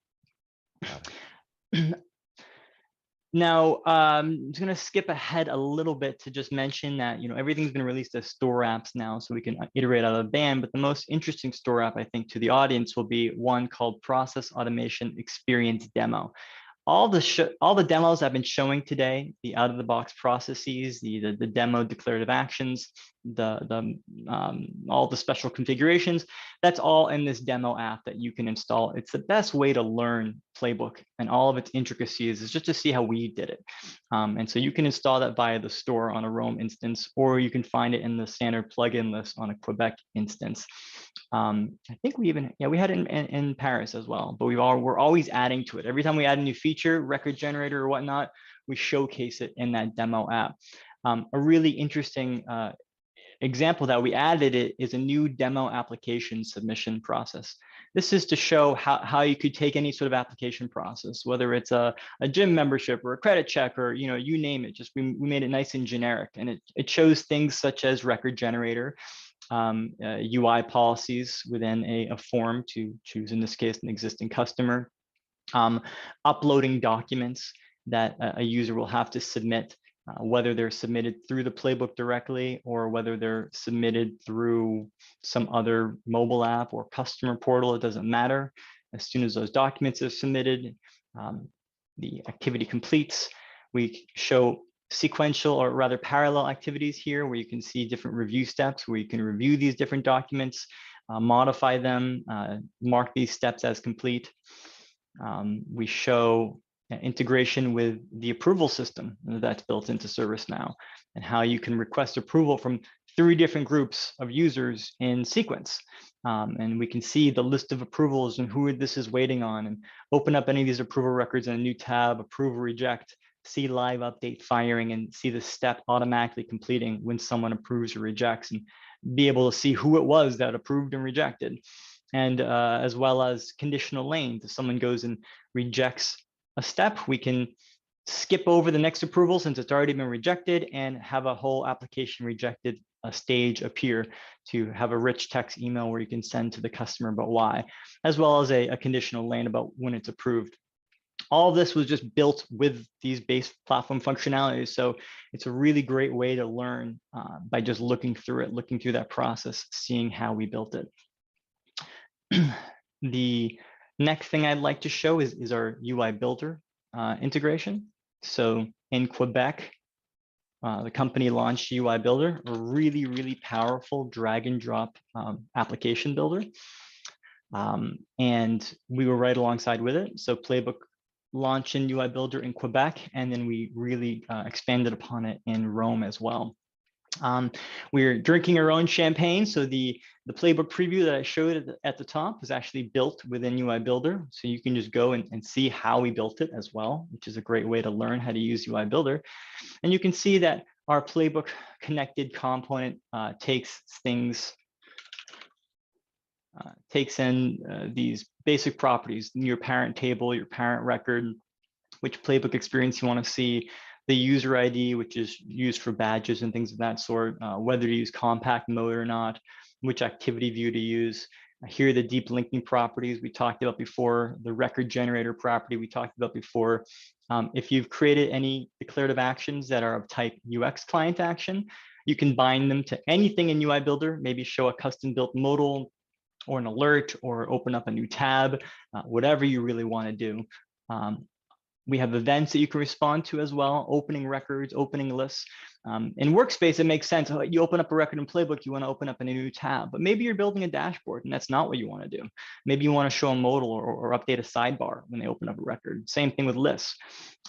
Now, I'm just going to skip ahead a little bit to just mention that, everything's been released as store apps now, so we can iterate out of the band. But the most interesting store app, I think, to the audience will be one called Process Automation Experience Demo. All the demos I've been showing today, the out-of-the-box processes, the demo declarative actions, all the special configurations, that's all in this demo app that you can install. It's the best way to learn Playbook and all of its intricacies is just to see how we did it. And so you can install that via the store on a Rome instance, or you can find it in the standard plugin list on a Quebec instance. I think we had it in Paris as well, but we're always adding to it. Every time we add a new feature, record generator or whatnot, we showcase it in that demo app. A really interesting example that we added is a new demo application submission process. This is to show how you could take any sort of application process, whether it's a gym membership or a credit check or you name it. Just we made it nice and generic, and it shows things such as record generator, UI policies within a form to choose, in this case, an existing customer, uploading documents that a user will have to submit, whether they're submitted through the Playbook directly or whether they're submitted through some other mobile app or customer portal, it doesn't matter. As soon as those documents are submitted, the activity completes. We show sequential or rather parallel activities here where you can see different review steps where you can review these different documents, modify them, mark these steps as complete. We show integration with the approval system that's built into ServiceNow and how you can request approval from 3 different groups of users in sequence. And we can see the list of approvals and who this is waiting on, and open up any of these approval records in a new tab, approve or reject, see live update firing, and see the step automatically completing when someone approves or rejects, and be able to see who it was that approved and rejected. And as well as conditional lanes. If someone goes and rejects a step, we can skip over the next approval since it's already been rejected and have a whole application rejected stage appear to have a rich text email where you can send to the customer about why, as well as a conditional lane about when it's approved. All of this was just built with these base platform functionalities. So it's a really great way to learn by just looking through it, looking through that process, seeing how we built it. The next thing I'd like to show is our UI Builder integration. So in Quebec, the company launched UI Builder, a really, really powerful drag and drop application builder. And we were right alongside with it. So Playbook launched in UI Builder in Quebec, and then we really expanded upon it in Rome as well. We're drinking our own champagne. So the Playbook Preview that I showed at the top was actually built within UI Builder. So you can just go and see how we built it as well, which is a great way to learn how to use UI Builder. And you can see that our Playbook connected component takes things, takes in these basic properties, your parent table, your parent record, which Playbook experience you want to see, the user ID, which is used for badges and things of that sort, whether to use compact mode or not, which activity view to use. Here are the deep linking properties we talked about before, the record generator property we talked about before. If you've created any declarative actions that are of type UX client action, you can bind them to anything in UI Builder, maybe show a custom built modal or an alert or open up a new tab, whatever you really want to do. We have events that you can respond to as well, opening records, opening lists. In Workspace, it makes sense. You open up a record in Playbook, you want to open up a new tab, but maybe you're building a dashboard and that's not what you want to do. Maybe you want to show a modal or update a sidebar when they open up a record. Same thing with lists.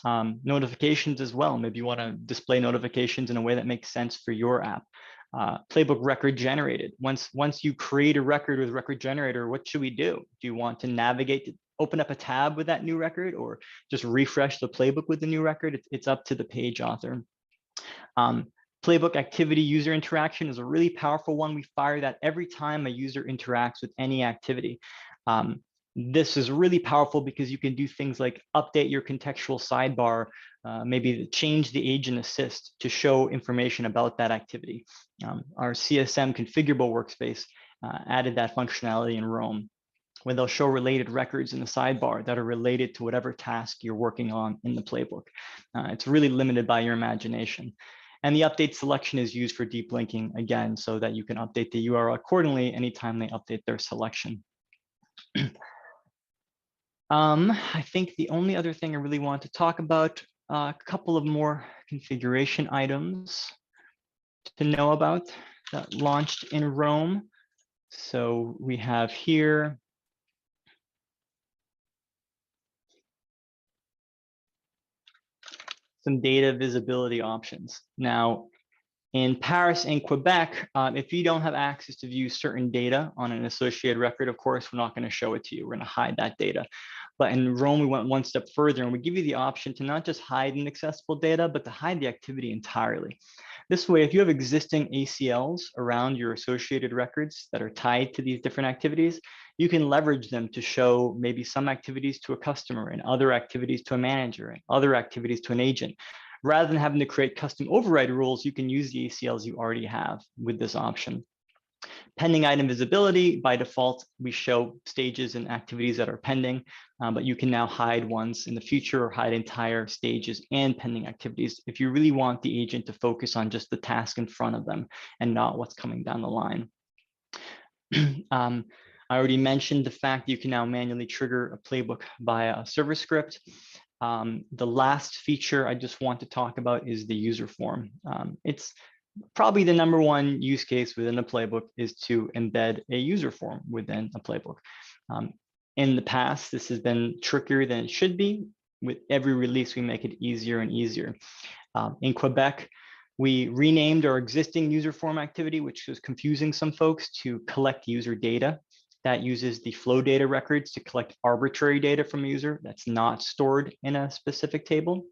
Notifications as well. Maybe you want to display notifications in a way that makes sense for your app. Playbook record generated. Once you create a record with record generator, what should we do? Do you want to navigate open up a tab with that new record or just refresh the playbook with the new record. It's up to the page author. Playbook activity user interaction is a really powerful one. We fire that every time a user interacts with any activity. This is really powerful because you can do things like update your contextual sidebar, maybe change the agent assist to show information about that activity. Our CSM configurable workspace added that functionality in Rome, where they'll show related records in the sidebar that are related to whatever task you're working on in the playbook. It's really limited by your imagination. And the update selection is used for deep linking, again, so that you can update the URL accordingly anytime they update their selection. I think the only other thing I really want to talk about, a couple of more configuration items to know about that launched in Rome. So we have here some data visibility options. Now, in Paris and Quebec, if you don't have access to view certain data on an associated record, of course, we're not going to show it to you. We're going to hide that data. But in Rome, we went one step further, and we give you the option to not just hide inaccessible data, but to hide the activity entirely. This way, if you have existing ACLs around your associated records that are tied to these different activities, you can leverage them to show maybe some activities to a customer and other activities to a manager and other activities to an agent. Rather than having to create custom override rules, you can use the ACLs you already have with this option. Pending item visibility, by default, we show stages and activities that are pending, but you can now hide ones in the future or hide entire stages and pending activities if you really want the agent to focus on just the task in front of them and not what's coming down the line. I already mentioned the fact that you can now manually trigger a playbook via a server script. The last feature I just want to talk about is the user form. It's probably the #1 use case within a playbook is to embed a user form within a playbook. In the past, this has been trickier than it should be. With every release, we make it easier and easier. In Quebec, we renamed our existing user form activity, which was confusing some folks, to collect user data. That uses the flow data records to collect arbitrary data from a user that's not stored in a specific table.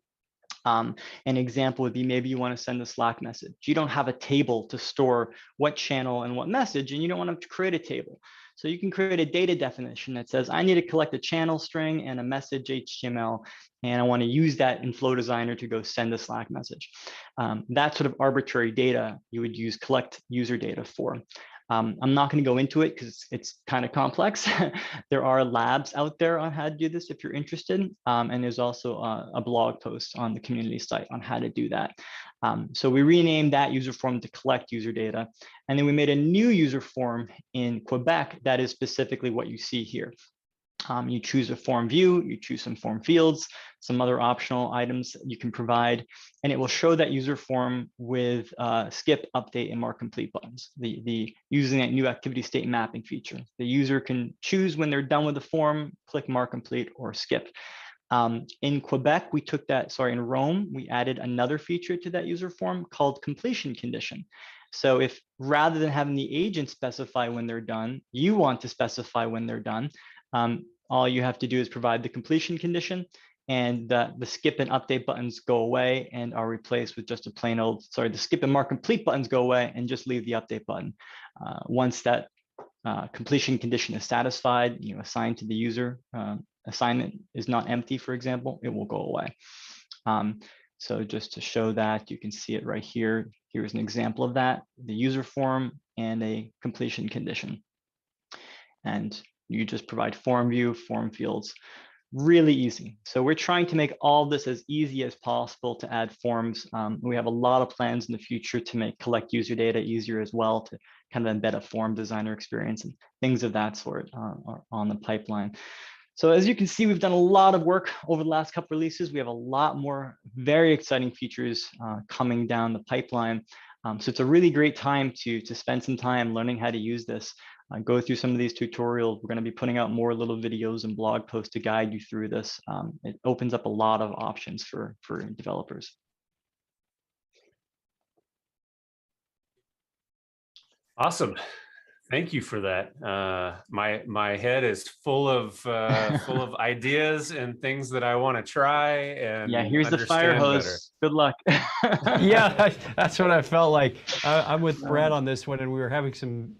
An example would be maybe you want to send a Slack message. You don't have a table to store what channel and what message, and you don't want to create a table. So you can create a data definition that says, I need to collect a channel string and a message HTML, and I want to use that in Flow Designer to go send a Slack message. That sort of arbitrary data you would use collect user data for. I'm not going to go into it because it's kind of complex. There are labs out there on how to do this if you're interested. And there's also a blog post on the community site on how to do that. So we renamed that user form to collect user data. And then we made a new user form in Quebec that is specifically what you see here. You choose a form view, you choose some form fields, some other optional items you can provide, and it will show that user form with skip, update, and mark complete buttons. Using that new activity state mapping feature. The user can choose when they're done with the form, click mark complete or skip. In Quebec, we took that, in Rome, we added another feature to that user form called completion condition. So if rather than having the agent specify when they're done, you want to specify when they're done, all you have to do is provide the completion condition, and the skip and update buttons go away and are replaced with just a plain old, the skip and mark complete buttons go away and just leave the update button. Once that completion condition is satisfied, assigned to the user, assignment is not empty, for example, it will go away. So just to show that, you can see it right here. Here's an example of that, the user form and a completion condition. And you just provide form view, form fields, really easy. So we're trying to make all this as easy as possible to add forms. We have a lot of plans in the future to make collect user data easier as well, to kind of embed a form designer experience and things of that sort are on the pipeline. So as you can see, we've done a lot of work over the last couple releases. We have a lot more very exciting features coming down the pipeline. So it's a really great time to spend some time learning how to use this. Go through some of these tutorials. We're going to be putting out more little videos and blog posts to guide you through this. It opens up a lot of options for developers. Awesome. Thank you for that. My head is full of ideas and things that I want to try and Yeah, here's the fire understand better. hose. Good luck. Yeah, that's what I felt like. I'm with Brad on this one, and we were having some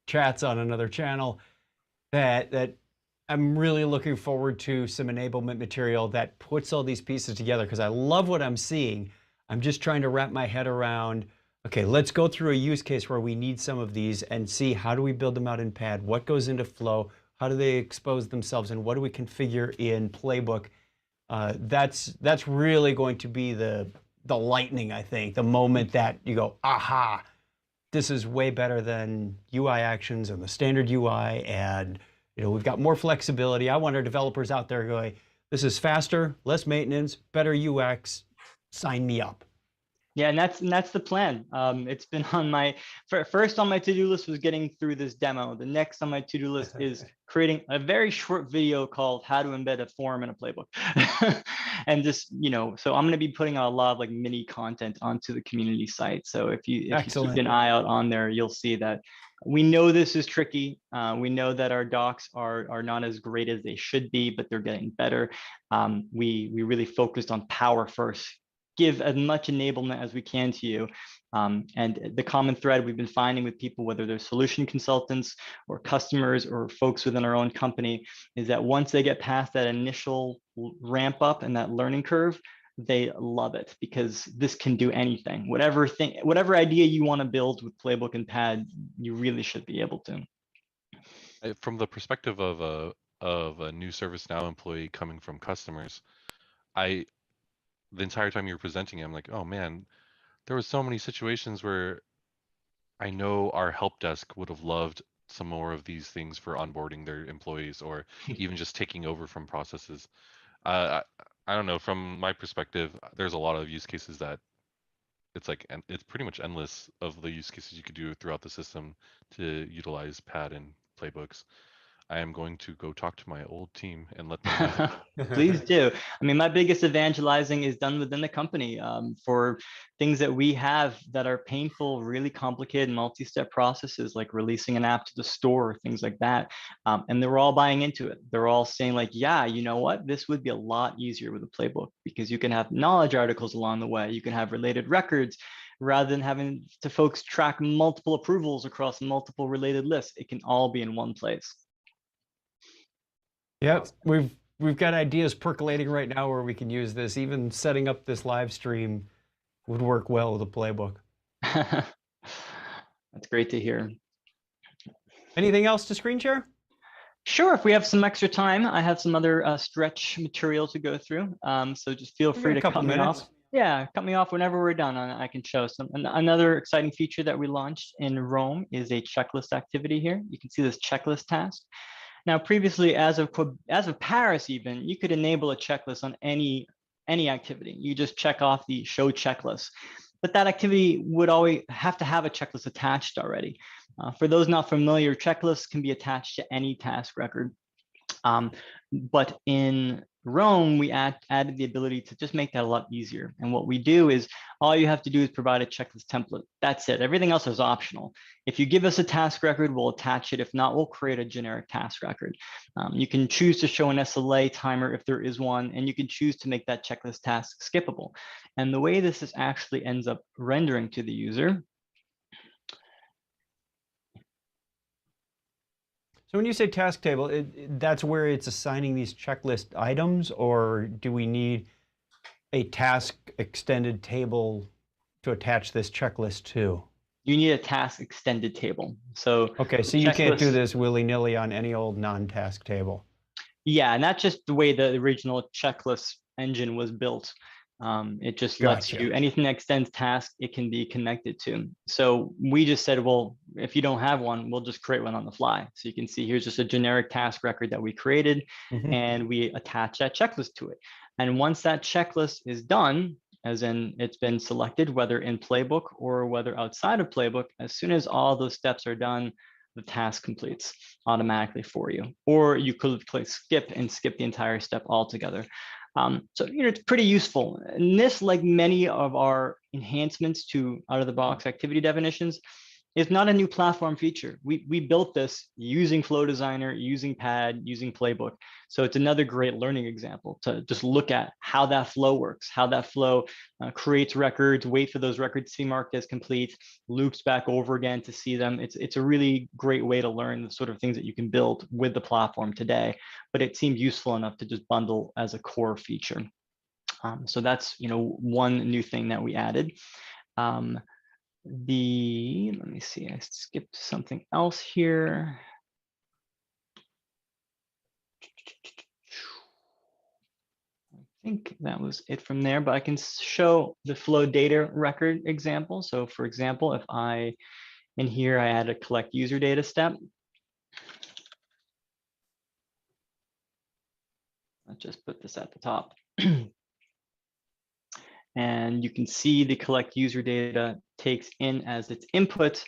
chats on another channel that I'm really looking forward to some enablement material that puts all these pieces together, because I love what I'm seeing. I'm just trying to wrap my head around, okay, let's go through a use case where we need some of these and see how do we build them out in Pad, what goes into Flow, how do they expose themselves, and what do we configure in Playbook. That's really going to be the lightning, I think, the moment that you go, aha, this is way better than UI actions and the standard UI, and we've got more flexibility. I want our developers out there going, this is faster, less maintenance, better UX, sign me up. Yeah, and that's the plan. It's been on my first on my to-do list was getting through this demo. The next on my to-do list is creating a very short video called "How to Embed a Form in a Playbook," and just so I'm going to be putting a lot of like mini content onto the community site. So if you keep an eye out on there, you'll see that we know this is tricky. We know that our docs are not as great as they should be, but they're getting better. We really focused on power first. Give as much enablement as we can to you. And the common thread we've been finding with people, whether they're solution consultants or customers or folks within our own company, is that once they get past that initial ramp up and that learning curve, they love it, because this can do anything. Whatever idea you want to build with Playbook and Pad, you really should be able to. From the perspective of a new ServiceNow employee coming from customers, the entire time you were presenting it, I'm like, oh man, there was so many situations where I know our help desk would have loved some more of these things for onboarding their employees, or even just taking over from processes. I don't know, from my perspective, there's a lot of use cases that it's pretty much endless of the use cases you could do throughout the system to utilize Pad and Playbooks. I am going to go talk to my old team and let them know. Please do. I mean, my biggest evangelizing is done within the company for things that we have that are painful, really complicated multi-step processes, like releasing an app to the store, things like that. And they're all buying into it. They're all saying like, yeah, you know what? This would be a lot easier with a Playbook, because you can have knowledge articles along the way. You can have related records. Rather than having to folks track multiple approvals across multiple related lists, it can all be in one place. Yep, we've got ideas percolating right now where we can use this. Even setting up this live stream would work well with a Playbook. That's great to hear. Anything else to screen share? Sure, if we have some extra time, I have some other stretch material to go through. So just feel free to cut me off. Yeah, cut me off whenever we're done. I can show some. Another exciting feature that we launched in Rome is a checklist activity here. You can see this checklist task. Now, previously, as of Paris, even you could enable a checklist on any activity. You just check off the show checklist, but that activity would always have to have a checklist attached already. For those not familiar, checklists can be attached to any task record. But in Rome, we added the ability to just make that a lot easier. And what we do is all you have to do is provide a checklist template. That's it. Everything else is optional. If you give us a task record, we'll attach it. If not, we'll create a generic task record. You can choose to show an SLA timer if there is one, and you can choose to make that checklist task skippable. And the way this actually ends up rendering to the user. So when you say task table, that's where it's assigning these checklist items, or do we need a task extended table to attach this checklist to? You need a task extended table. So okay, so you can't do this willy-nilly on any old non-task table. Yeah, and that's just the way the original checklist engine was built. It just lets you, anything that extends task, it can be connected to. So we just said, well, if you don't have one, we'll just create one on the fly. So you can see here's just a generic task record that we created, and we attach that checklist to it. And once that checklist is done, as in it's been selected, whether in Playbook or whether outside of Playbook, as soon as all those steps are done, the task completes automatically for you. Or you could click skip and skip the entire step altogether. So it's pretty useful. And this, like many of our enhancements to out-of-the-box activity definitions, It's not a new platform feature. We built this using Flow Designer, using Pad, using Playbook. So it's another great learning example to just look at how that flow works, how that flow creates records, wait for those records to be marked as complete, loops back over again to see them. It's a really great way to learn the sort of things that you can build with the platform today, but it seemed useful enough to just bundle as a core feature. So that's, one new thing that we added. Let me see, I skipped something else here. I think that was it from there, but I can show the flow data record example. So for example, if in here, I add a collect user data step. I'll just put this at the top. And you can see the collect user data takes in as its input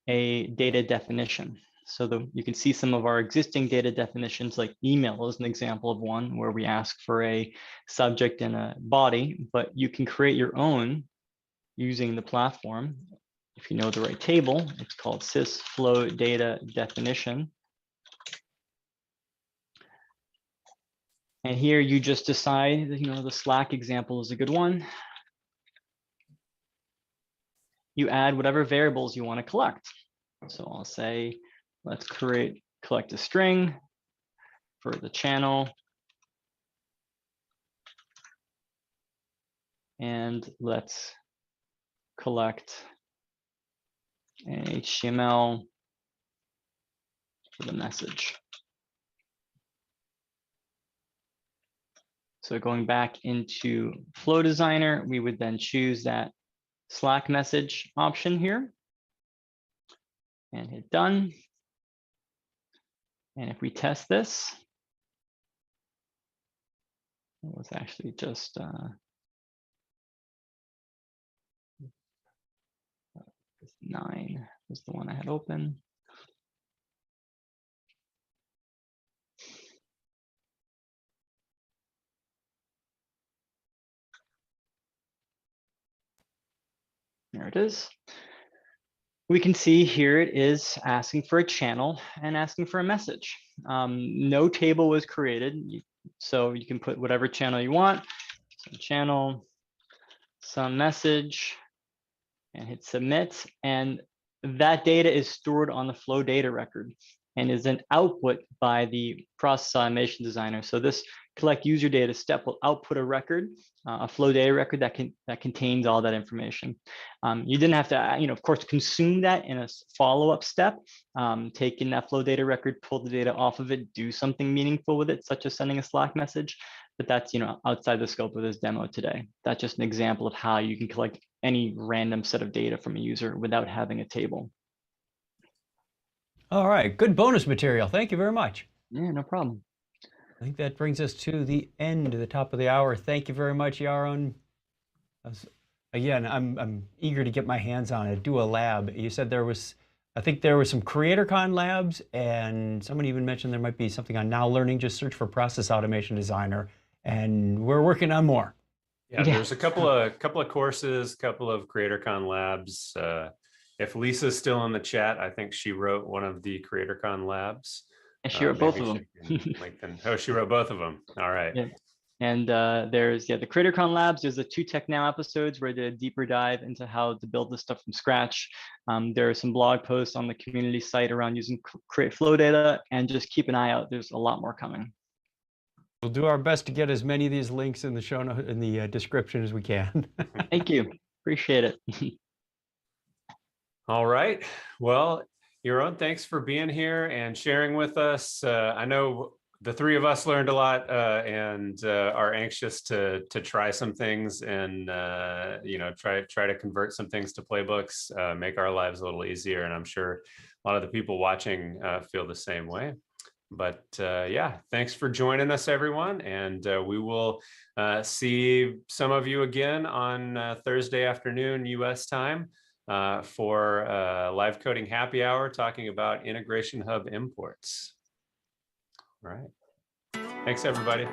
a data definition. So you can see some of our existing data definitions, like email is an example of one where we ask for a subject and a body, but you can create your own using the platform. If you know the right table, it's called sysflow data definition. And here you just decide that, the Slack example is a good one. You add whatever variables you want to collect. So I'll say, let's collect a string for the channel. And let's collect an HTML for the message. So going back into Flow Designer, we would then choose that Slack message option here and hit done. And if we test this, it was actually just 9 was the one I had open. There it is. We can see here it is asking for a channel and asking for a message. No table was created, so you can put whatever channel you want. Some channel, some message, and hit submit. And that data is stored on the flow data record and is then output by the process automation designer. So this collect user data step will output a record, a flow data record that contains all that information. You didn't have to, of course, consume that in a follow-up step, take in that flow data record, pull the data off of it, do something meaningful with it, such as sending a Slack message. But that's, outside the scope of this demo today. That's just an example of how you can collect any random set of data from a user without having a table. All right, good bonus material. Thank you very much. Yeah, no problem. I think that brings us to the end of the top of the hour. Thank you very much, Yaron. Again, I'm eager to get my hands on it, do a lab. You said I think there was some CreatorCon labs, and someone even mentioned there might be something on Now Learning. Just search for Process Automation Designer, and we're working on more. Yeah, there's a couple of courses, couple of CreatorCon labs. If Lisa's still in the chat, I think she wrote one of the CreatorCon labs. And she wrote both of them. Oh, she wrote both of them. All right. Yeah. And there's the CreatorCon labs. There's the 2 Tech Now episodes where they did a deeper dive into how to build this stuff from scratch. There are some blog posts on the community site around using Create Flow data, and just keep an eye out. There's a lot more coming. We'll do our best to get as many of these links in the show note, in the description as we can. Thank you. Appreciate it. All right. Well, Yaron, thanks for being here and sharing with us. I know the 3 of us learned a lot and are anxious to try some things and try to convert some things to playbooks, make our lives a little easier. And I'm sure a lot of the people watching feel the same way. But yeah, thanks for joining us, everyone. And we will see some of you again on Thursday afternoon, US time, for live coding happy hour, talking about Integration Hub imports. All right. Thanks, everybody.